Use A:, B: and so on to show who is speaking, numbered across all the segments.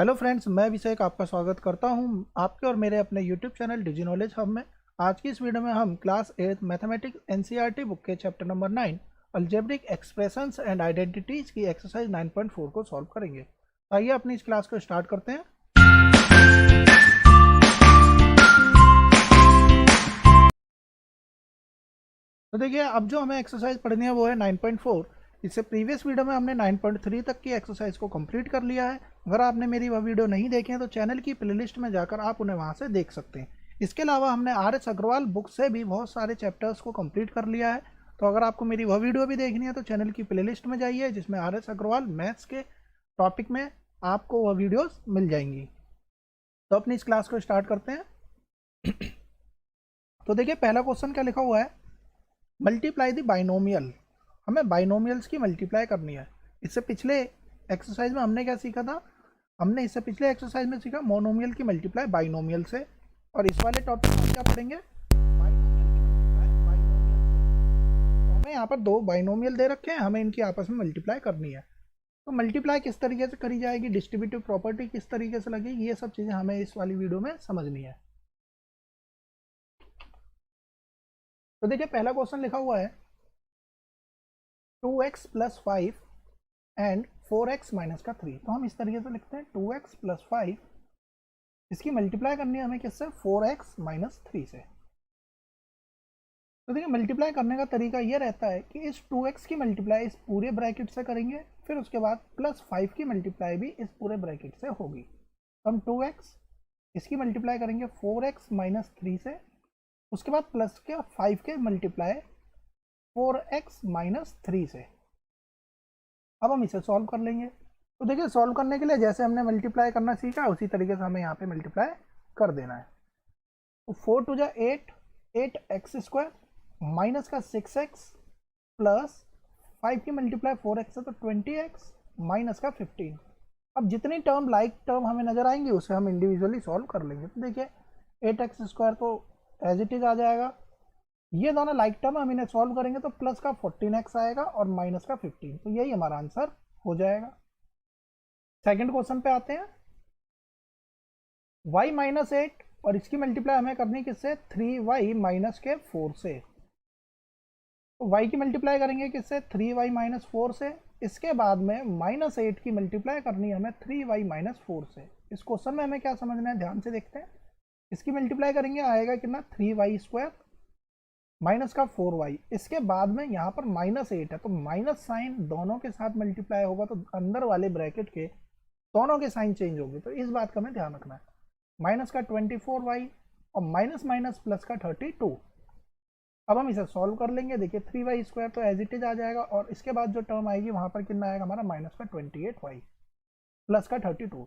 A: Hello friends, मैं अभिषेक आपका स्वागत करता हूं आपके और मेरे अपने यूट्यूब चैनल डिजी नॉलेज हब में। आज की इस वीडियो में हम क्लास 8 मैथमेटिक्स एनसीईआरटी बुक के chapter number 9 algebraic expressions and identities की एक्सरसाइज 9.4 को सॉल्व करेंगे। आइए अपनी इस क्लास को स्टार्ट करते हैं। तो देखिए, अब जो हमें एक्सरसाइज पढ़नी है वो है 9.4। इससे प्रीवियस वीडियो में हमने 9.3 तक की एक्सरसाइज को कंप्लीट कर लिया है। अगर आपने मेरी वह वीडियो नहीं देखे हैं तो चैनल की प्लेलिस्ट में जाकर आप उन्हें वहां से देख सकते हैं। इसके अलावा हमने RS अग्रवाल बुक से भी बहुत सारे चैप्टर्स को कंप्लीट कर लिया है। तो अगर आपको मेरी वह वीडियो भी देखनी है तो चैनल की प्लेलिस्ट में जाइए, जिसमें RS अग्रवाल मैथ्स के टॉपिक में आपको वह वीडियोस मिल जाएंगी। तो अपनी इस क्लास को स्टार्ट करते हैं। तो देखिए, पहला क्वेश्चन क्या लिखा हुआ है, मल्टीप्लाई द बाइनोमियल। हमें बाइनोमियल्स की मल्टीप्लाई करनी है। इससे पिछले एक्सरसाइज में हमने क्या सीखा था, हमने इससे पिछले एक्सरसाइज में सीखा मोनोमियल की मल्टीप्लाई बाइनोमियल से। और इस वाले टॉपिक में हम क्या पढ़ेंगे, बाइनोमियल की मल्टीप्लाई बाइनोमियल से। तो हमें यहाँ पर दो बाइनोमियल दे रखे हैं, हमें इनकी आपस में मल्टीप्लाई करनी है। तो मल्टीप्लाई किस तरीके से करी जाएगी, डिस्ट्रीब्यूटिव प्रॉपर्टी किस तरीके से लगेगी, ये सब चीज़ें हमें इस वाली वीडियो में समझनी है। तो देखिए, पहला क्वेश्चन लिखा हुआ है 2x + 5 एंड 4x - का 3। तो हम इस तरीके से लिखते हैं 2x + 5, इसकी मल्टीप्लाई करनी है हमें किससे, 4x - 3 से। तो देखिए, मल्टीप्लाई करने का तरीका ये रहता है कि इस 2x की मल्टीप्लाई इस पूरे ब्रैकेट से करेंगे, फिर उसके बाद +5 की मल्टीप्लाई भी इस पूरे ब्रैकेट से होगी। तो हम 2x इसकी मल्टीप्लाई करेंगे 4x - 3 से, उसके बाद प्लस के 5 के मल्टीप्लाई 4x - 3 से। अब हम इसे सॉल्व कर लेंगे। तो देखिए, सॉल्व करने के लिए जैसे हमने मल्टीप्लाई करना सीखा उसी तरीके से हमें यहाँ पे मल्टीप्लाई कर देना है। तो 4 × 2 = 8, 8x² माइनस का 6x प्लस 5 की मल्टीप्लाई 4x है तो 20x माइनस का 15। अब जितनी टर्म लाइक टर्म हमें नजर आएंगी उसे हम इंडिविजुअली सॉल्व कर लेंगे। तो देखिए, 8x² तो एज इट इज आ जाएगा, ये दोनों लाइक टर्म हम इन्हें सॉल्व करेंगे तो प्लस का 14x आएगा और माइनस का 15। तो यही हमारा आंसर हो जाएगा। सेकंड क्वेश्चन पे आते हैं, y - 8 और इसकी मल्टीप्लाई हमें करनी किससे, 3y - के 4 से। तो y की मल्टीप्लाई करेंगे किससे, 3y - 4 से। इसके बाद में -8 की मल्टीप्लाई करनी है हमें 3y - 4 से। इस क्वेश्चन में हमें क्या समझना है, ध्यान से देखते हैं। इसकी मल्टीप्लाई करेंगे आएगा कितना, 3y² माइनस का 4y। इसके बाद में यहाँ पर -8 है तो माइनस साइन दोनों के साथ मल्टीप्लाई होगा तो अंदर वाले ब्रैकेट के दोनों के साइन चेंज होंगे। तो इस बात का हमें ध्यान रखना है। माइनस का 24y और माइनस माइनस प्लस का 32। अब हम इसे सॉल्व कर लेंगे। देखिए, 3y² तो एज इट इज आ जाएगा और इसके बाद जो टर्म आएगी वहां पर कितना आएगा हमारा, माइनस का 28y प्लस का 32।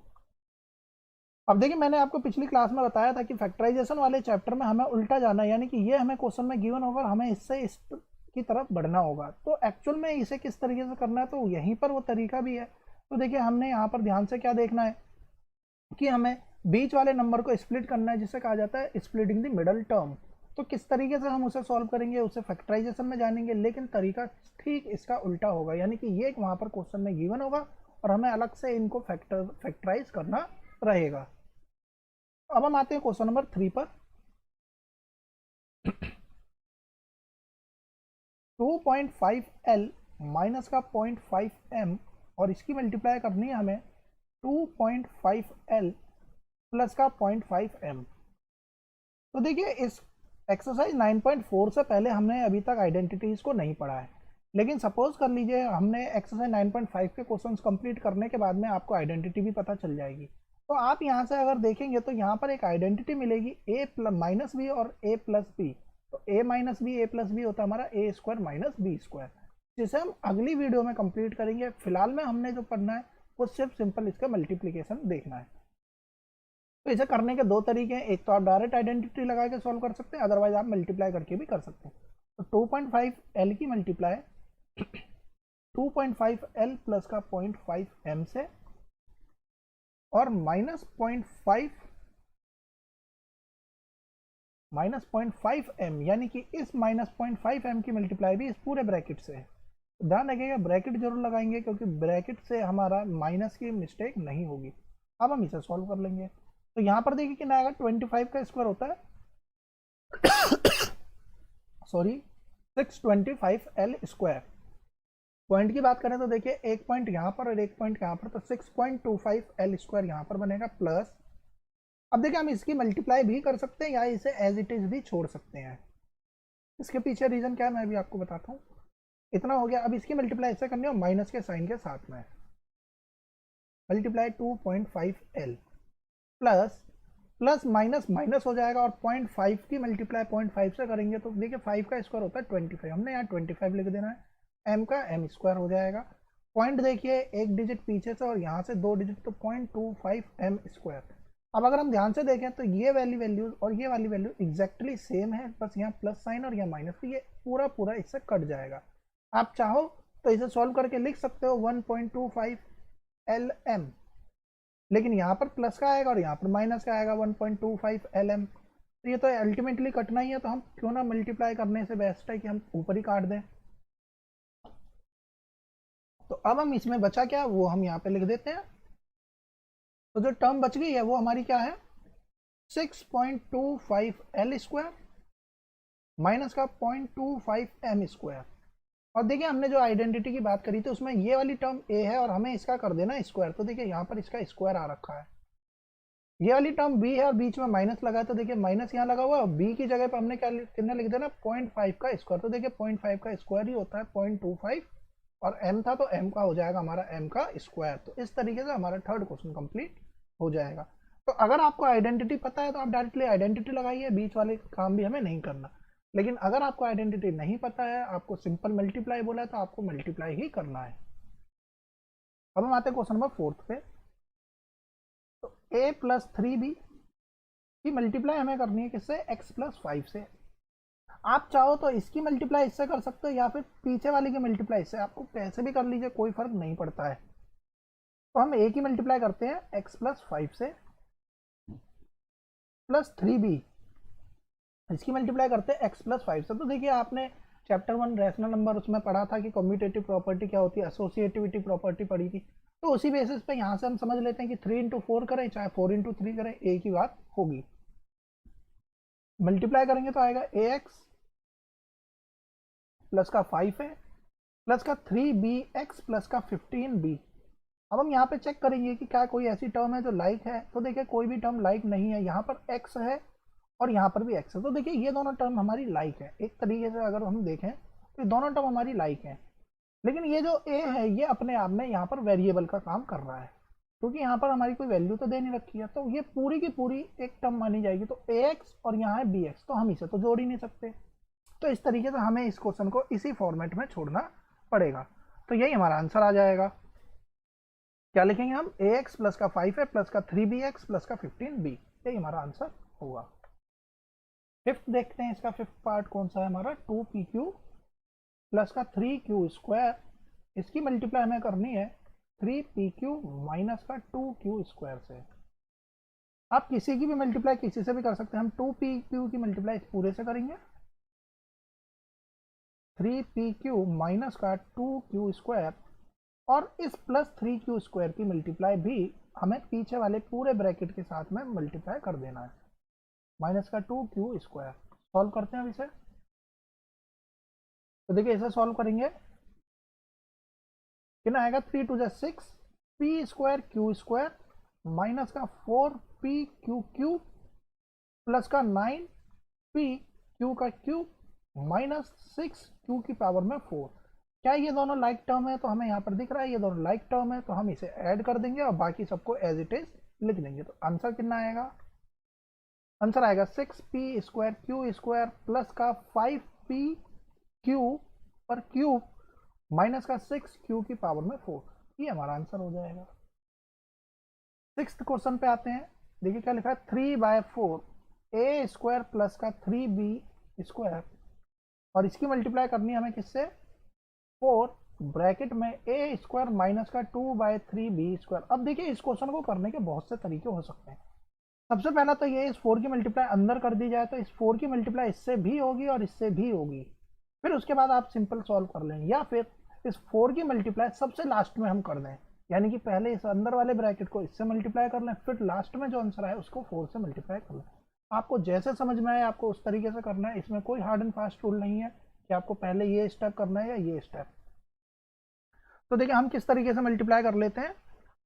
A: अब देखिए, मैंने आपको पिछली क्लास में बताया था कि फैक्टराइजेशन वाले चैप्टर में हमें उल्टा जाना है, यानी कि ये हमें क्वेश्चन में गिवन होगा, हमें इससे इस की तरफ बढ़ना होगा। तो एक्चुअल में इसे किस तरीके से करना है, तो यहीं पर वो तरीका भी है। तो देखिए, हमने यहाँ पर ध्यान से क्या देखना है कि हमें बीच वाले नंबर को स्प्लिट करना है, जिसे कहा जाता है स्प्लिटिंग द मिडल टर्म। तो किस तरीके से हम उसे सॉल्व करेंगे, उसे फैक्टराइजेशन में जानेंगे, लेकिन तरीका ठीक इसका उल्टा होगा, यानी कि ये वहां पर क्वेश्चन में गिवन होगा और हमें अलग से इनको फैक्टराइज करना रहेगा। अब हम आते हैं क्वेश्चन नंबर 3 पर। 2.5L माइनस का 0.5M और इसकी मल्टीप्लाई करनी है हमें 2.5L प्लस का 0.5M। तो देखिए, इस एक्सरसाइज 9.4 से पहले हमने अभी तक आइडेंटिटीज को नहीं पढ़ा है, लेकिन सपोज कर लीजिए हमने एक्सरसाइज 9.5 के क्वेश्चंस कंप्लीट करने के बाद में आपको आइडेंटिटी भी पता चल जाएगी। तो आप यहाँ से अगर देखेंगे तो यहाँ पर एक आइडेंटिटी मिलेगी a - b और a + b। तो a - b a + b होता है हमारा a² - b², जिसे हम अगली वीडियो में कंप्लीट करेंगे। फिलहाल में हमने जो पढ़ना है वो सिर्फ सिंपल इसका मल्टीप्लीकेशन देखना है। तो इसे करने के दो तरीके हैं, एक तो आप डायरेक्ट आइडेंटिटी लगा के सॉल्व कर सकते हैं, अदरवाइज आप मल्टीप्लाई करके भी कर सकते हैं। तो 2.5L की मल्टीप्लाई 2.5L प्लस का 0.5M से और -0.5M, यानी कि इस -0.5M की मल्टीप्लाई भी इस पूरे ब्रैकेट से है। ध्यान रखिएगा, ब्रैकेट जरूर लगाएंगे क्योंकि ब्रैकेट से हमारा माइनस की मिस्टेक नहीं होगी। अब हम इसे सॉल्व कर लेंगे। तो यहाँ पर देखिए कितना आएगा, 25 का स्क्वायर होता है सॉरी 625L स्क्वायर। पॉइंट की बात करें तो देखिए एक पॉइंट यहाँ पर और एक पॉइंट यहाँ पर, तो 6.25L स्क्वायर यहाँ पर बनेगा प्लस। अब देखिए हम इसकी मल्टीप्लाई भी कर सकते हैं या इसे एज इट इज भी छोड़ सकते हैं। इसके पीछे रीजन क्या है मैं भी आपको बताता हूँ। इतना हो गया। अब इसकी मल्टीप्लाई ऐसे करनी है माइनस के साइन के साथ में, multiply 2.5L plus plus minus minus हो जाएगा, और 0.5 की मल्टीप्लाई 0.5 से करेंगे तो देखिए 5 का स्क्वायर होता है 25, हमने यहाँ 25 लिख देना है, m का m स्क्वायर हो जाएगा। पॉइंट देखिए एक डिजिट पीछे से और यहाँ से 2 डिजिट, तो 0.25m स्क्वायर। अब अगर हम ध्यान से देखें तो ये वाली वैल्यूज और ये वाली वैल्यू एग्जैक्टली सेम है, बस यहाँ प्लस साइन और यहाँ माइनस, तो ये पूरा पूरा इससे कट जाएगा। आप चाहो तो इसे सॉल्व करके लिख सकते हो 1.25 LM, लेकिन यहाँ पर प्लस का आएगा और यहाँ पर माइनस का आएगा 1.25 LM, तो ये तो अल्टीमेटली कटना ही है, तो हम क्यों ना मल्टीप्लाई करने से बेस्ट है कि हम ऊपर ही काट दें। तो अब हम इसमें बचा क्या वो हम यहाँ पे लिख देते हैं। तो जो टर्म बच गई है वो हमारी क्या है, 6.25 L स्क्वायर माइनस का 0.25 M स्क्वायर। और देखिए हमने जो आइडेंटिटी की बात करी थी उसमें ये वाली टर्म a है और हमें इसका कर देना स्क्वायर, तो देखिए यहाँ पर इसका स्क्वायर आ रखा है। ये वाली टर्म b है और बीच में माइनस लगा है, तो देखिए माइनस यहाँ लगा हुआ है, b की जगह पर हमने क्या कितना लिख देना 0.5 का स्क्वायर, तो देखिए 0.5 का स्क्वायर ही होता है 0.25, और m था तो m का हो जाएगा हमारा m का स्क्वायर। तो इस तरीके से हमारा थर्ड क्वेश्चन कंप्लीट हो जाएगा। तो अगर आपको आइडेंटिटी पता है तो आप डायरेक्टली आइडेंटिटी लगाइए, बीच वाले काम भी हमें नहीं करना। लेकिन अगर आपको आइडेंटिटी नहीं पता है, आपको सिंपल मल्टीप्लाई बोला है, तो आपको मल्टीप्लाई ही करना है। अब हम आते हैं क्वेश्चन नंबर 4 पे। तो a प्लस 3b की मल्टीप्लाई हमें करनी है किससे, x प्लस 5 से। आप चाहो तो इसकी मल्टीप्लाई इससे कर सकते हो या फिर पीछे वाले की मल्टीप्लाई इससे, आपको कैसे भी कर लीजिए, कोई फर्क नहीं पड़ता है। तो हम a की मल्टीप्लाई करते हैं x प्लस 5 से, प्लस 3b इसकी मल्टीप्लाई करते हैं x प्लस 5 से। तो देखिए आपने चैप्टर 1 रैशनल नंबर उसमें पढ़ा था कि कम्यूटेटिव प्रॉपर्टी क्या होती है, एसोसिएटिविटी प्रॉपर्टी पढ़ी थी। तो उसी बेसिस पे यहाँ से हम समझ लेते हैं कि 3 इंटू 4 करें चाहे 4 इंटू 3 करें, एक ही बात होगी। मल्टीप्लाई करेंगे तो आएगा ax प्लस का 5 है प्लस का 3bx प्लस का 15b। अब हम यहाँ पे चेक करेंगे कि क्या कोई ऐसी टर्म है जो लाइक है, तो देखिए कोई भी टर्म लाइक नहीं है। यहाँ पर x है और यहाँ पर भी x है, तो देखिए ये दोनों टर्म हमारी लाइक है। एक तरीके से अगर हम देखें तो दोनों टर्म हमारी लाइक है, लेकिन ये जो a है ये अपने आप में यहाँ पर वेरिएबल का काम कर रहा है, क्योंकि यहाँ पर हमारी कोई वैल्यू तो दे नहीं रखी है, तो ये पूरी की पूरी एक टर्म मानी जाएगी। तो ax और यहाँ है bx, तो हम इसे तो जोड़ ही नहीं सकते। तो इस तरीके से हमें इस क्वेश्चन को इसी फॉर्मेट में छोड़ना पड़ेगा। तो यही हमारा आंसर आ जाएगा। क्या लिखेंगे हम, ax प्लस का 5 है प्लस का 3bx प्लस का 15b, यही हमारा आंसर होगा। फिफ्थ देखते हैं, इसका फिफ्थ पार्ट कौन सा है हमारा, 2pq प्लस का 3q स्क्वायर। इसकी मल्टीप्लाई हमें करनी है 3pq माइनस का 2q स्क्वायर से। आप किसी की भी मल्टीप्लाई किसी से भी कर सकते हैं, हम 2pq की मल्टीप्लाई पूरे से करेंगे, 3pq माइनस का 2q स्क्वायर, और इस प्लस 3q स्क्वायर की मल्टीप्लाई भी हमें पीछे वाले पूरे ब्रैकेट के साथ में मल्टीप्लाई कर देना है, माइनस का 2q स्क्वायर। सॉल्व करते हैं अब इसे। तो देखिए इसे सॉल्व करेंगे कितना आएगा, 3 two 6 p square q square minus का 4pq क्यूब प्लस का 9p q का क्यूब माइनस 6q की पावर में 4। क्या ये दोनों लाइक टर्म है, तो हमें यहाँ पर दिख रहा है ये दोनों लाइक टर्म है, तो हम इसे ऐड कर देंगे और बाकी सबको एज इट इज लिख देंगे। तो आंसर कितना आएगा, आंसर आएगा 6p square q square plus का 5p q पर क्यूब माइनस का 6q की पावर में 4, ये हमारा आंसर हो जाएगा। सिक्स्थ क्वेश्चन पे आते हैं। देखिए क्या लिखा है, 3/4 a स्क्वायर प्लस का 3b स्क्वायर, और इसकी मल्टीप्लाई करनी है हमें किससे, 4 ब्रैकेट में a स्क्वायर माइनस का 2/3b स्क्वायर। अब देखिए इस क्वेश्चन को करने के बहुत से तरीके हो सकते हैं। सबसे पहला तो ये, इस 4 की मल्टीप्लाई अंदर कर दी जाए तो इस 4 की मल्टीप्लाई इससे भी होगी और इससे भी होगी, फिर उसके बाद आप सिंपल सॉल्व कर लेंगे, या फिर इस 4 की मल्टीप्लाई सबसे लास्ट में हम कर दें, यानी कि पहले इस अंदर वाले ब्रैकेट को इससे मल्टीप्लाई कर लें, फिर लास्ट में जो आंसर आए उसको 4 से मल्टीप्लाई कर लें। आपको जैसे समझ में आए आपको उस तरीके से करना है, इसमें कोई हार्ड एंड फास्ट रूल नहीं है कि आपको पहले ये स्टेप करना है या ये स्टेप। तो देखिए हम किस तरीके से मल्टीप्लाई कर लेते हैं,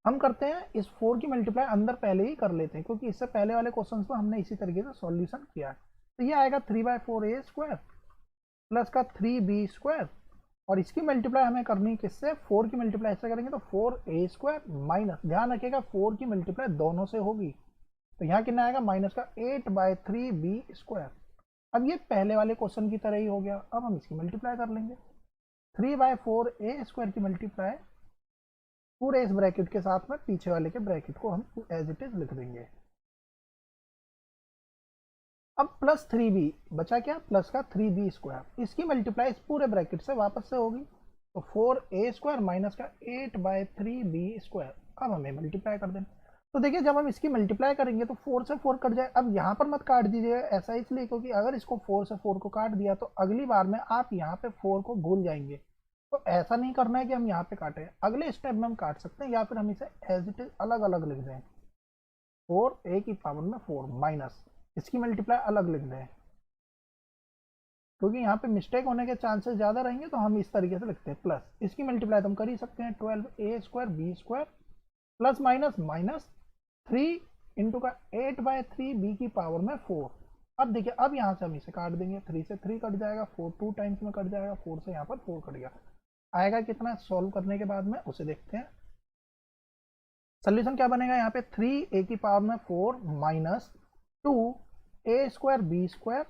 A: हम करते हैं इस 4 की मल्टीप्लाई अंदर पहले ही कर लेते हैं, क्योंकि इससे पहले वाले क्वेश्चन में हमने इसी तरीके से सॉल्यूशन किया है। तो ये आएगा 3/4a² प्लस का 3b², और इसकी मल्टीप्लाई हमें करनी किससे, 4 की मल्टीप्लाई इससे करेंगे तो 4a² माइनस, ध्यान रखिएगा 4 की मल्टीप्लाई दोनों से होगी, तो यहाँ कितना आएगा माइनस का 8/3b²। अब ये पहले वाले क्वेश्चन की तरह ही हो गया, अब हम इसकी मल्टीप्लाई कर लेंगे। 3/4a² की मल्टीप्लाई पूरे इस ब्रैकेट के साथ में पीछे वाले के ब्रैकेट को हम एज इट इज लिख देंगे। अब प्लस 3b बचा क्या, प्लस का 3b², इसकी मल्टीप्लाई इस पूरे ब्रैकेट से वापस से होगी, तो 4a² माइनस का 8/3b²। अब हमें मल्टीप्लाई कर देना। तो देखिए जब हम इसकी मल्टीप्लाई करेंगे तो 4 से 4 कट जाए। अब यहाँ पर मत काट दीजिए, ऐसा इसलिए क्योंकि अगर इसको 4 से 4 को काट दिया तो अगली बार में आप यहाँ पे 4 को भूल जाएंगे। तो ऐसा नहीं करना है कि हम यहाँ पे काटें, अगले स्टेप में हम काट सकते हैं, या फिर हम इसे एज इट इज अलग अलग लिख दें। 4a की पावर में 4 माइनस, इसकी मल्टीप्लाई अलग लिख दें, क्योंकि यहाँ पे मिस्टेक होने के चांसेस ज़्यादा रहेंगे, तो हम इस तरीके से लिखते हैं। प्लस इसकी मल्टीप्लाई तो हम कर ही सकते हैं, 12a² b² plus minus minus 3 into का 8/3b की पावर में 4। अब देखिए अब यहाँ से हम इसे काट देंगे, 3 से 3 कट जाएगा, 4 2 टाइम्स में कट जाएगा, 4 से यहाँ पर 4 कट गया। आएगा कितना सॉल्व करने के बाद में उसे देखते हैं। सोल्यूशन क्या बनेगा, यहाँ पे 3a की पावर में 4 माइनस 2a² b²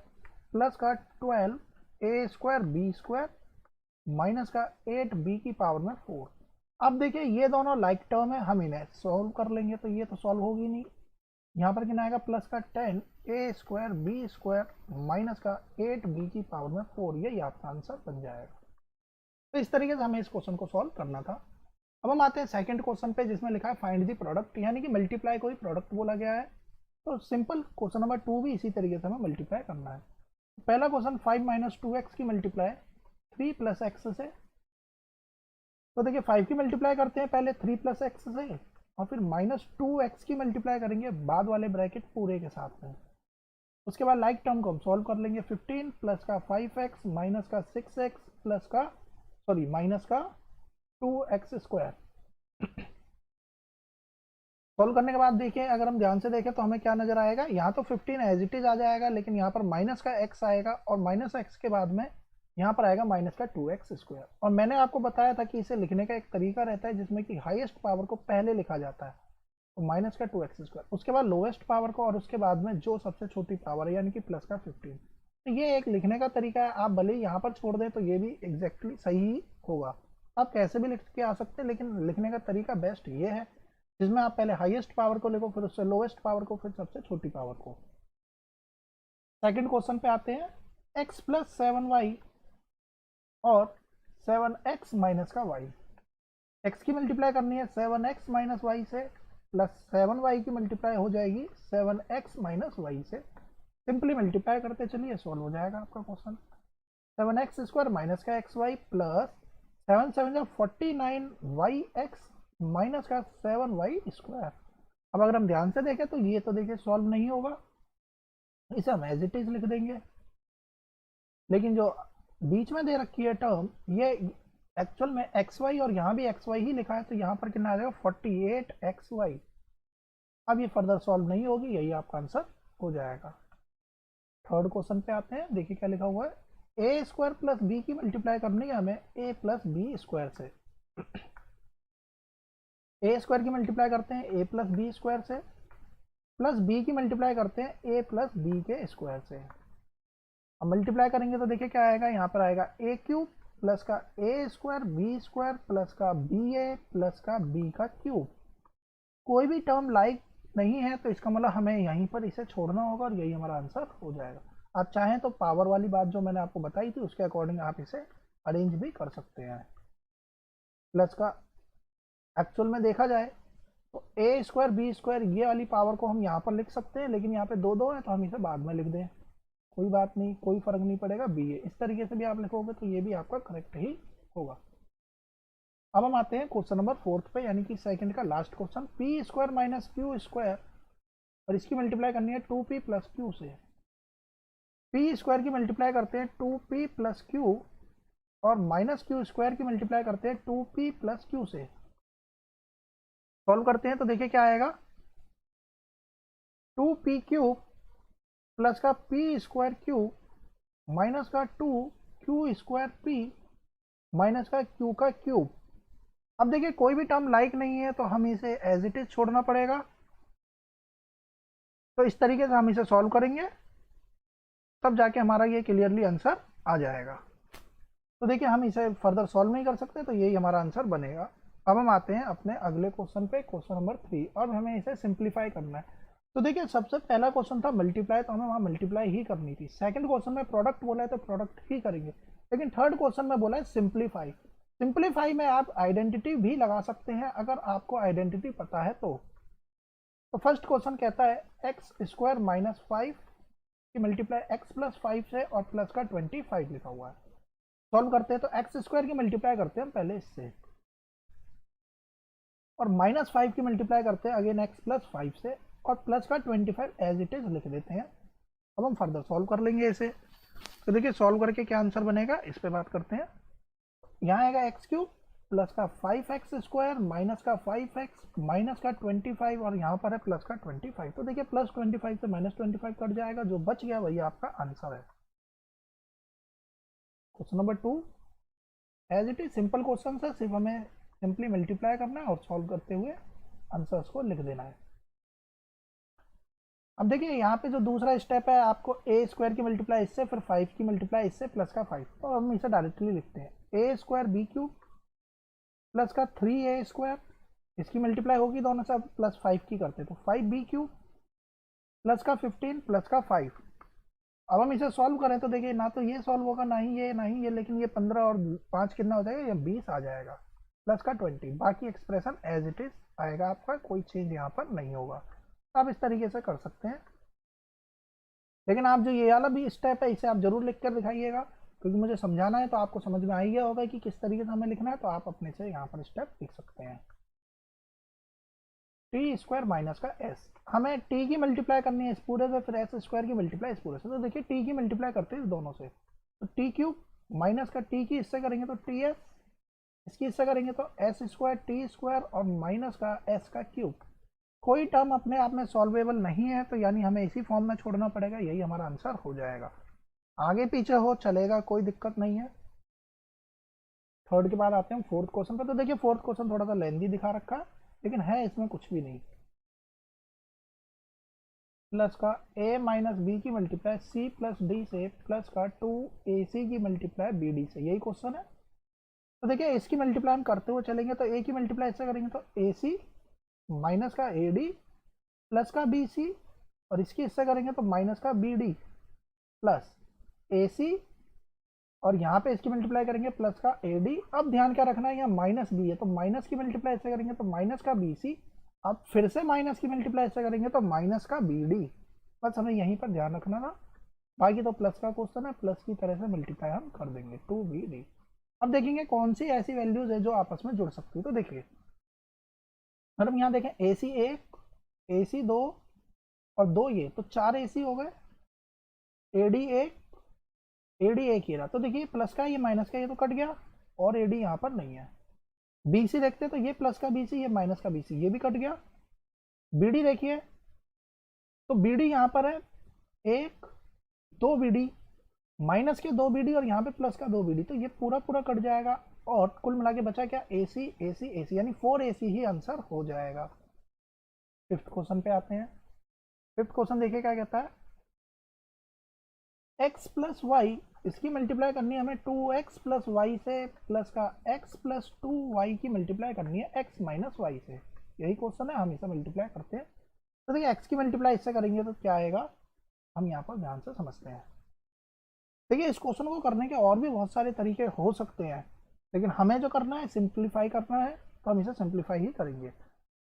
A: प्लस का 12a² b² माइनस का 8b की पावर में 4। अब देखिए ये दोनों लाइक टर्म है, हम इन्हें सॉल्व कर लेंगे तो ये तो सॉल्व होगी नहीं। यहाँ पर कितना आएगा, प्लस का 10a² b² माइनस का 8b की पावर में 4, ये आपका आंसर बन जाएगा। तो इस तरीके से हमें इस क्वेश्चन को सॉल्व करना था। अब हम आते हैं सेकंड क्वेश्चन पे, जिसमें लिखा है फाइंड दी प्रोडक्ट, यानी कि मल्टीप्लाई कोई प्रोडक्ट बोला गया है। तो सिंपल क्वेश्चन नंबर 2 भी इसी तरीके से हमें मल्टीप्लाई करना है। पहला क्वेश्चन 5 - 2x की मल्टीप्लाई 3 + x से। तो देखिए 5 की मल्टीप्लाई करते हैं पहले 3 + x से, और फिर -2x की मल्टीप्लाई करेंगे बाद वाले ब्रैकेट पूरे के साथ में। उसके बाद लाइक टर्म को हम सॉल्व कर लेंगे, 15 प्लस का 5x माइनस का 6x प्लस का माइनस का 2x²। सॉल्व करने के बाद देखिए अगर हम ध्यान से देखें तो हमें क्या नजर आएगा, यहाँ तो 15 एज इट इज आ जाएगा, लेकिन यहाँ पर माइनस का x आएगा, और माइनस x के बाद में यहाँ पर आएगा माइनस का 2x²। और मैंने आपको बताया था कि इसे लिखने का एक तरीका रहता है जिसमें कि हाईएस्ट पावर को पहले लिखा जाता है, तो माइनस का 2x², उसके बाद लोवेस्ट पावर को, और उसके बाद में जो सबसे छोटी पावर है यानी कि प्लस का 15। तो ये एक लिखने का तरीका है, आप भले ही यहाँ पर छोड़ दें तो ये भी एग्जैक्टली सही ही होगा। आप कैसे भी लिख के आ सकते हैं, लेकिन लिखने का तरीका बेस्ट ये है जिसमें आप पहले हाईएस्ट पावर को लिखो, फिर उससे लोवेस्ट पावर को, फिर सबसे छोटी पावर को। सेकंड क्वेश्चन पे आते हैं, x + 7y और 7x माइनस का y। x की मल्टीप्लाई करनी है 7x माइनस y से, प्लस 7y की मल्टीप्लाई हो जाएगी 7x माइनस y से। सिंपली मल्टीप्लाई करते चलिए, सॉल्व हो जाएगा आपका क्वेश्चन। 7x² माइनस का xy प्लस 7 7 49yx माइनस का 7y²। अब अगर हम ध्यान से देखें तो ये तो देखिए सॉल्व नहीं होगा, इसे हम एज इट इज लिख देंगे, लेकिन जो बीच में दे रखी है टर्म ये एक्चुअल में xy, और यहाँ भी xy ही लिखा है, तो यहाँ पर कितना आ जाएगा 48xy। अब ये फर्दर सॉल्व नहीं होगी, यही आपका आंसर हो जाएगा। थर्ड क्वेश्चन पे आते हैं, देखिए क्या लिखा हुआ है, a² + b की मल्टीप्लाई करनी है हमें a + b² से। a² की मल्टीप्लाई करते हैं a + b² से, प्लस b की मल्टीप्लाई करते हैं a + b² से। अब मल्टीप्लाई करेंगे तो देखिए क्या आएगा, यहाँ पर आएगा a³ प्लस का a² b² प्लस का ba प्लस का b³। कोई भी टर्म लाइक नहीं है तो इसका मतलब हमें यहीं पर इसे छोड़ना होगा, और यही हमारा आंसर हो जाएगा। आप चाहें तो पावर वाली बात जो मैंने आपको बताई थी उसके अकॉर्डिंग आप इसे अरेंज भी कर सकते हैं। प्लस का एक्चुअल में देखा जाए तो a² b² ये वाली पावर को हम यहाँ पर लिख सकते हैं, लेकिन यहाँ पे 2 2 है तो हम इसे बाद में लिख दें, कोई बात नहीं, कोई फर्क नहीं पड़ेगा। ba इस तरीके से भी आप लिखोगे तो ये भी आपका करेक्ट ही होगा। अब हम आते हैं क्वेश्चन नंबर 4 पे, यानी कि सेकंड का last question. P square minus Q square, और इसकी मल्टीप्लाई करनी है 2p प्लस क्यू से। पी स्क्वायर की मल्टीप्लाई करते हैं 2p प्लस क्यू, और माइनस क्यू स्क्वायर की मल्टीप्लाई करते हैं 2p प्लस क्यू से। सॉल्व करते हैं तो देखिए क्या आएगा, 2p क्यूब प्लस का p स्क्वायर क्यूब माइनस का 2q स्क्वायर p माइनस का q का क्यूब। अब देखिए कोई भी टर्म लाइक नहीं है तो हम इसे एज इट इज छोड़ना पड़ेगा। तो इस तरीके से हम इसे सॉल्व करेंगे, तब जाके हमारा ये क्लियरली आंसर आ जाएगा। तो देखिए हम इसे फर्दर सॉल्व नहीं कर सकते, तो यही हमारा आंसर बनेगा। अब हम आते हैं अपने अगले क्वेश्चन पे, क्वेश्चन नंबर 3। अब हमें इसे सिंप्लीफाई करना है। तो देखिए सबसे पहला क्वेश्चन था मल्टीप्लाई, तो हमें वहाँ मल्टीप्लाई ही करनी थी। सेकंड क्वेश्चन में प्रोडक्ट बोला है तो प्रोडक्ट ही करेंगे, लेकिन थर्ड क्वेश्चन में बोला है सिंप्लीफाई। सिंप्लीफाई में आप आइडेंटिटी भी लगा सकते हैं अगर आपको आइडेंटिटी पता है तो। फर्स्ट क्वेश्चन कहता है एक्स स्क्वायर माइनस 5 की मल्टीप्लाई एक्स प्लस 5 से, और प्लस का 25 लिखा हुआ है। सॉल्व करते हैं तो एक्स स्क्वायर की मल्टीप्लाई करते हैं पहले इससे, और माइनस 5 की मल्टीप्लाई करते हैं अगेन एक्स प्लस 5 से, और प्लस का 25 एज इट इज लिख देते हैं। अब हम फर्दर सॉल्व कर लेंगे इसे। तो देखिए सॉल्व करके क्या आंसर बनेगा इस पे बात करते हैं। यहाँ आएगा एक्स क्यूब प्लस का 5x स्क्वायर माइनस का 5x माइनस का 25, और यहाँ पर है प्लस का 25। तो देखिए प्लस 25 से माइनस 25 कट जाएगा, जो बच गया वही आपका आंसर है। Question number 2 as it is simple question है, सिर्फ हमें सिंपली मल्टीप्लाई करना है और सॉल्व करते हुए आंसर्स को लिख देना है। अब देखिए यहाँ पे जो दूसरा स्टेप है, आपको ए स्क्वायर की मल्टीप्लाई इससे, फिर 5 की मल्टीप्लाई इससे, प्लस का 5। तो हम इसे डायरेक्टली लिखते हैं ए स्क्वायर बी क्यूब प्लस का 3a स्क्वायर, इसकी मल्टीप्लाई होगी दोनों से, अब प्लस 5 की करते हैं तो 5b क्यूब प्लस का 15 प्लस का 5। अब हम इसे सॉल्व करें तो देखिए ना तो ये सॉल्व होगा ना ही ये, लेकिन ये 15 और 5 कितना हो जाएगा, ये 20 आ जाएगा, प्लस का 20। बाकी एक्सप्रेशन एज इट इज आएगा आपका, कोई चेंज यहाँ पर नहीं होगा। आप इस तरीके से कर सकते हैं, लेकिन आप जो ये वाला भी स्टेप है इसे आप जरूर लिख कर दिखाइएगा, क्योंकि मुझे समझाना है तो आपको समझ में आ ही गया होगा कि किस तरीके से हमें लिखना है। तो आप अपने से यहाँ पर स्टेप लिख सकते हैं। टी स्क्वायर माइनस का एस, हमें टी की मल्टीप्लाई करनी है इस पूरे से, फिर एस स्क्वायर की मल्टीप्लाई इस पूरे से। तो देखिए टी की मल्टीप्लाई करते हैं इस दोनों से, तो टी क्यूब माइनस का टी की इससे करेंगे तो टी एस, इसकी इससे करेंगे तो एस स्क्वायर टी स्क्वायर, और माइनस का एस का क्यूब। कोई टर्म अपने आप में सॉल्वेबल नहीं है, तो यानी हमें इसी फॉर्म में छोड़ना पड़ेगा, यही हमारा आंसर हो जाएगा। आगे पीछे हो चलेगा, कोई दिक्कत नहीं है। थर्ड के बाद आते हैं फोर्थ क्वेश्चन पे। तो देखिए फोर्थ क्वेश्चन थोड़ा सा लेंदी दिखा रखा है, लेकिन है इसमें कुछ भी नहीं। प्लस का a माइनस बी की मल्टीप्लाई c प्लस डी से, प्लस का 2ac की मल्टीप्लाई बी डी से, यही क्वेश्चन है। तो देखिए इसकी मल्टीप्लाई हम करते हुए चलेंगे, तो a की मल्टीप्लाई इससे करेंगे तो ac माइनस का ad प्लस का bc, और इसकी इससे करेंगे तो माइनस का bd प्लस ac, और यहाँ पे इसकी मल्टीप्लाई करेंगे प्लस का ad। अब ध्यान क्या रखना है, यहाँ माइनस b है तो माइनस की मल्टीप्लाई इससे करेंगे तो माइनस का bc, अब फिर से माइनस की मल्टीप्लाई इससे करेंगे तो माइनस का bd। बस हमें यहीं पर ध्यान रखना था, बाकी तो प्लस का क्वेश्चन है, प्लस की तरह से मल्टीप्लाई हम कर देंगे 2bd। अब देखेंगे कौन सी ऐसी वैल्यूज है जो आपस में जुड़ सकती है। तो देखिए अगर हम यहाँ देखें AC 1 AC 2 और 2 ये, तो 4 AC हो गए, AD 1 AD 1 ये रहा। तो देखिए प्लस का ये माइनस का ये तो कट गया, और AD यहाँ पर नहीं है। BC देखते तो ये प्लस का BC, ये माइनस का BC, ये भी कट गया। BD देखिए तो BD यहाँ पर है 1 2 BD माइनस के 2 BD, और यहाँ पे प्लस का 2 BD, तो ये पूरा पूरा कट जाएगा, और कुल मिला के बचा क्या AC AC AC, यानी 4AC ही आंसर हो जाएगा। फिफ्थ क्वेश्चन पे आते हैं। फिफ्थ क्वेश्चन देखिए क्या कहता है, x प्लस वाई, इसकी मल्टीप्लाई करनी है हमें 2x प्लस वाई से, प्लस का x प्लस 2y की मल्टीप्लाई करनी है x माइनस वाई से, यही क्वेश्चन है। हम इसे मल्टीप्लाई करते हैं, तो देखिए x की मल्टीप्लाई इससे करेंगे तो क्या आएगा, हम यहाँ पर ध्यान से समझते हैं। देखिए इस क्वेश्चन को करने के और भी बहुत सारे तरीके हो सकते हैं, लेकिन हमें जो करना है सिंप्लीफाई करना है, तो हम इसे सिंप्लीफाई ही करेंगे।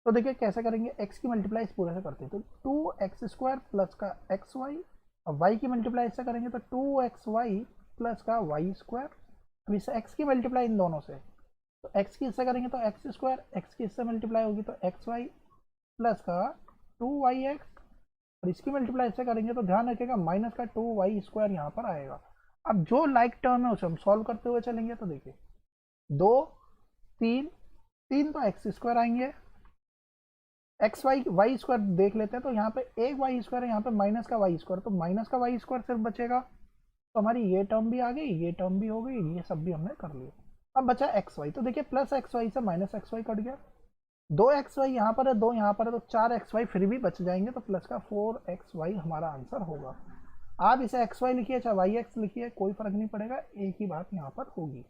A: तो देखिए कैसे करेंगे, x की मल्टीप्लाई इस पूरे से करते हैं तो 2x स्क्वायर प्लस का xy, अब y की मल्टीप्लाई इससे करेंगे तो 2xy प्लस का वाई स्क्वायर। अब इसे x की मल्टीप्लाई इन दोनों से, तो एक्स की इससे करेंगे तो एक्स स्क्वायर, एक्स की इससे मल्टीप्लाई होगी तो एक्स वाई प्लस का 2y(x), और इसकी मल्टीप्लाई इससे करेंगे तो ध्यान रखिएगा माइनस का 2y² यहाँ पर आएगा। अब जो लाइक टर्म है उसे हम सॉल्व करते हुए चलेंगे तो देखिए 2 3 3 तो x² आएंगे, एक्स वाई स्क्वायर देख लेते हैं तो यहाँ पे एक y² है, यहाँ पे माइनस का y², तो माइनस का y² सिर्फ बचेगा। तो हमारी ये टर्म भी आ गई, ये टर्म भी हो गई, ये सब भी हमने कर लिया। अब बचा एक्स वाई, तो देखिए प्लस एक्स वाई से माइनस एक्स वाई कट गया, 2xy यहाँ पर है, 2 यहाँ पर है, तो 4xy फिर भी बच जाएंगे, तो प्लस का 4xy हमारा आंसर होगा। आप इसे xy लिखिए चाहे yx लिखिए, कोई फर्क नहीं पड़ेगा, एक ही बात यहाँ पर होगी।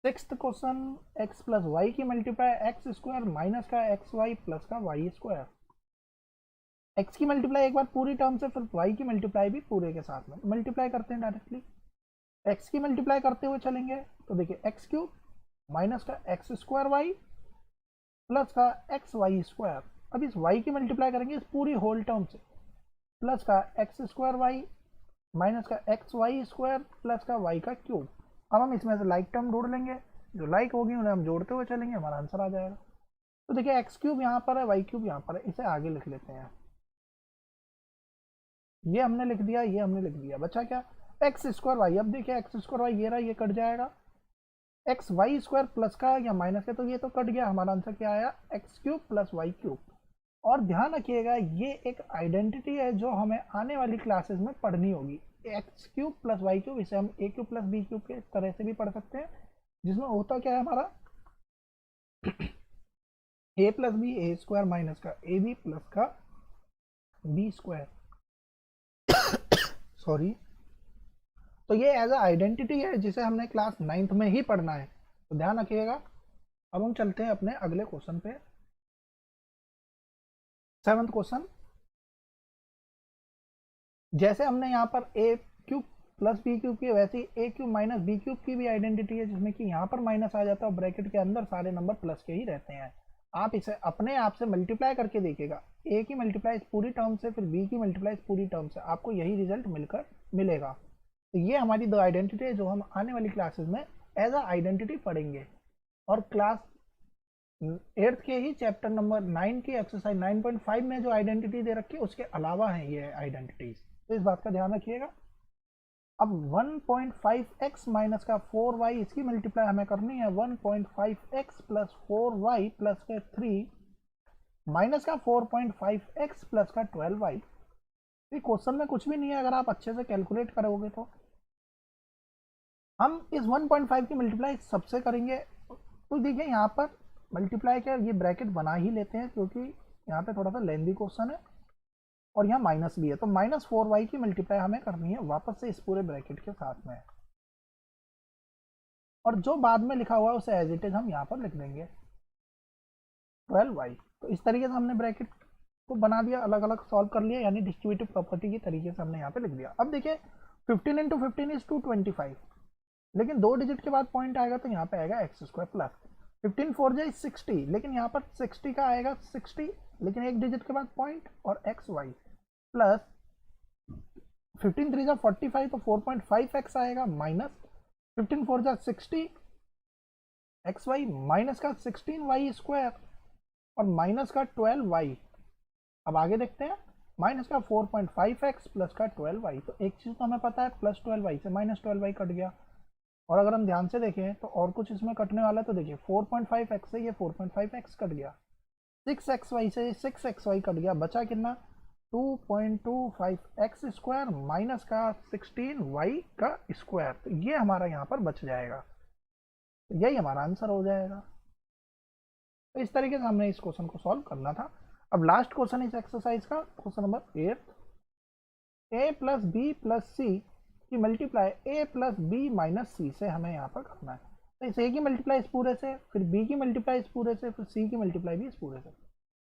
A: Sixth question, x plus y की मल्टीप्लाई एक्स स्क्वायर माइनस का एक्स वाई प्लस का वाई स्क्वायर। x की मल्टीप्लाई एक बार पूरी टर्म से, फिर y की मल्टीप्लाई भी पूरे के साथ में मल्टीप्लाई करते हैं डायरेक्टली। x की मल्टीप्लाई करते हुए चलेंगे तो देखिए एक्स क्यूब माइनस का एक्स स्क्वायर वाई प्लस का एक्स वाई स्क्वायर। अब इस y की मल्टीप्लाई करेंगे इस पूरी होल टर्म से, प्लस का एक्स स्क्वायर वाई माइनस का एक्स वाई स्क्वायर प्लस का y का क्यूब। अब हम इसमें से लाइक टर्म ढूंढ लेंगे, जो लाइक होगी उन्हें हम जोड़ते हुए चलेंगे, हमारा आंसर आ जाएगा। तो देखिए एक्स क्यूब यहाँ पर है, वाई क्यूब यहाँ पर है, इसे आगे लिख लेते हैं। ये हमने लिख दिया, ये हमने लिख दिया, बचा क्या एक्स स्क्वायर वाई। अब देखिए एक्स स्क्वायर वाई ये रहा, ये कट जाएगा, एक्स वाई स्क्वायर प्लस का या माइनस का, तो ये तो कट गया, हमारा आंसर क्या आया x cube plus y cube. और ध्यान रखिएगा ये एक आइडेंटिटी है जो हमें आने वाली क्लासेस में पढ़नी होगी। X cube plus y cube, इसे हम a cube plus b cube के तरह से भी पढ़ सकते हैं, जिसमें होता क्या है हमारा ए प्लस बी ए स्क्वायर माइनस का ए बी प्लस का बी स्क्वायर सॉरी। तो ये एज अ आइडेंटिटी है जिसे हमने क्लास 9th में ही पढ़ना है, तो ध्यान रखिएगा। अब हम चलते हैं अपने अगले क्वेश्चन पे, 7th क्वेश्चन। जैसे हमने यहाँ पर ए क्यूब प्लस बी क्यूब की, वैसे ही ए क्यूब माइनस बी क्यूब की भी आइडेंटिटी है, जिसमें कि यहाँ पर माइनस आ जाता है और ब्रैकेट के अंदर सारे नंबर प्लस के ही रहते हैं। आप इसे अपने आप से मल्टीप्लाई करके देखिएगा, ए की मल्टीप्लाई इस पूरी टर्म से, फिर बी की मल्टीप्लाई इस पूरी टर्म से, आपको यही रिजल्ट मिलेगा। तो ये हमारी दो आइडेंटिटी है जो हम आने वाली क्लासेस में एज अ आइडेंटिटी पढ़ेंगे। और क्लास 8th के ही चैप्टर नंबर 9 की एक्सरसाइज 9.5 में जो आइडेंटिटी दे रखी है उसके अलावा है ये आइडेंटिटीज, तो इस बात का ध्यान रखिएगा। अब 1.5x माइनस का 4y, इसकी मल्टीप्लाई हमें करनी है 1.5x प्लस 4y प्लस का 3 माइनस का 4.5x प्लस का 12y। ये क्वेश्चन में कुछ भी नहीं है, अगर आप अच्छे से कैलकुलेट करोगे तो। हम इस 1.5 की मल्टीप्लाई सबसे करेंगे, तो देखिए यहाँ पर मल्टीप्लाई क्या, ये ब्रैकेट बना ही लेते हैं क्योंकि यहाँ पे थोड़ा सा लेंथी क्वेश्चन है और यहाँ माइनस भी है, तो माइनस 4y की मल्टीप्लाई हमें करनी है वापस से इस पूरे ब्रैकेट के साथ में, और जो बाद में लिखा हुआ है उसे एज इट इज हम यहाँ पर लिख देंगे 12y। तो इस तरीके से हमने ब्रैकेट को बना दिया, अलग अलग सॉल्व कर लिया, यानी डिस्ट्रीब्यूटिव प्रॉपर्टी की तरीके से हमने यहाँ पे लिख दिया। अब देखिए 15 इंटू 15 इज 225, लेकिन 2 डिजिट के बाद पॉइंट आएगा तो यहाँ पे आएगा एक्स स्क्वायर प्लस 15 4 जा 60, लेकिन यहाँ पर 60 का आएगा 60, लेकिन एक डिजिट के बाद पॉइंट और एक्स वाई प्लस 15 3 जा 45, तो 4.5x आएगा माइनस 15 4 जा 60 एक्स वाई माइनस का 16y स्क्वायर और माइनस का 12y। अब आगे देखते हैं, माइनस का 4.5x प्लस का 12y, तो एक चीज़ तो हमें पता है प्लस 12y से माइनस 12y कट गया, और अगर हम ध्यान से देखें तो और कुछ इसमें कटने वाला है, तो देखिए 4.5x से ये 4.5x कट गया, 6xy से 6xy कट गया, बचा कितना 2.25x स्क्वायर माइनस का 16y का स्क्वायर, तो ये हमारा यहाँ पर बच जाएगा, तो यही हमारा आंसर हो जाएगा। तो इस तरीके से हमने इस क्वेश्चन को सॉल्व करना था। अब लास्ट क्वेश्चन इस एक्सरसाइज का, question number 8, a plus B plus C की multiply a plus B minus C से हमें यहाँ पर करना है। तो इस a की मल्टीप्लाई इस पूरे से, फिर b की मल्टीप्लाई इस पूरे से, फिर c की मल्टीप्लाई भी इस पूरे से।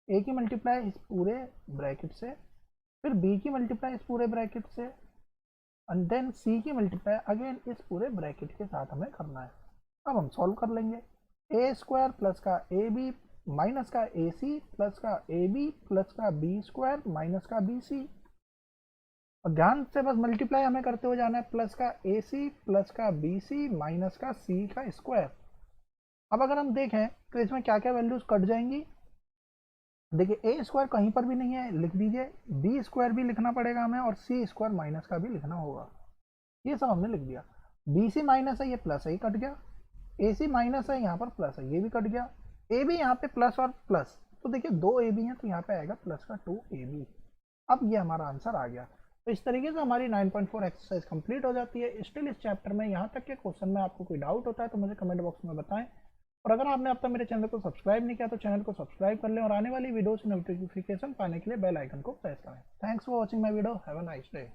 A: a की मल्टीप्लाई इस पूरे ब्रैकेट से, फिर b की मल्टीप्लाई इस पूरे ब्रैकेट से, एंड देन c की मल्टीप्लाई अगेन इस पूरे ब्रैकेट के साथ हमें करना है। अब हम सॉल्व कर लेंगे, ए स्क्वायर प्लस का ए बी माइनस का ए सी प्लस का ए बी प्लस का बी स्क्वायर माइनस का बी सी, और ध्यान से बस मल्टीप्लाई हमें करते हुए जाना है, प्लस का ए सी प्लस का बी सी माइनस का सी का स्क्वायर। अब अगर हम देखें तो इसमें क्या क्या वैल्यूज कट जाएंगी। देखिए ए स्क्वायर कहीं पर भी नहीं है, लिख दीजिए। बी स्क्वायर भी लिखना पड़ेगा हमें, और सी स्क्वायर माइनस का भी लिखना होगा। ये सब हमने लिख दिया। बी सी माइनस है, ये प्लस है, ये कट गया। ए सी माइनस है, यहाँ पर प्लस है, ये भी कट गया। ए बी यहाँ पे प्लस और प्लस, तो देखिए दो ए बी हैं, तो यहाँ पे आएगा प्लस का 2ab। अब ये हमारा आंसर आ गया। तो इस तरीके से हमारी 9.4 एक्सरसाइज कंप्लीट हो जाती है। स्टिल इस चैप्टर में यहाँ तक के क्वेश्चन में आपको कोई डाउट होता है तो मुझे कमेंट बॉक्स में बताएं। और अगर आपने अब तक मेरे चैनल को सब्सक्राइब नहीं किया तो चैनल को सब्सक्राइब कर लें, और आने वाली वीडियो से नोटिफिकेशन पाने के लिए बेल आइकन को प्रेस करें। Thanks for watching my video. Have a nice day.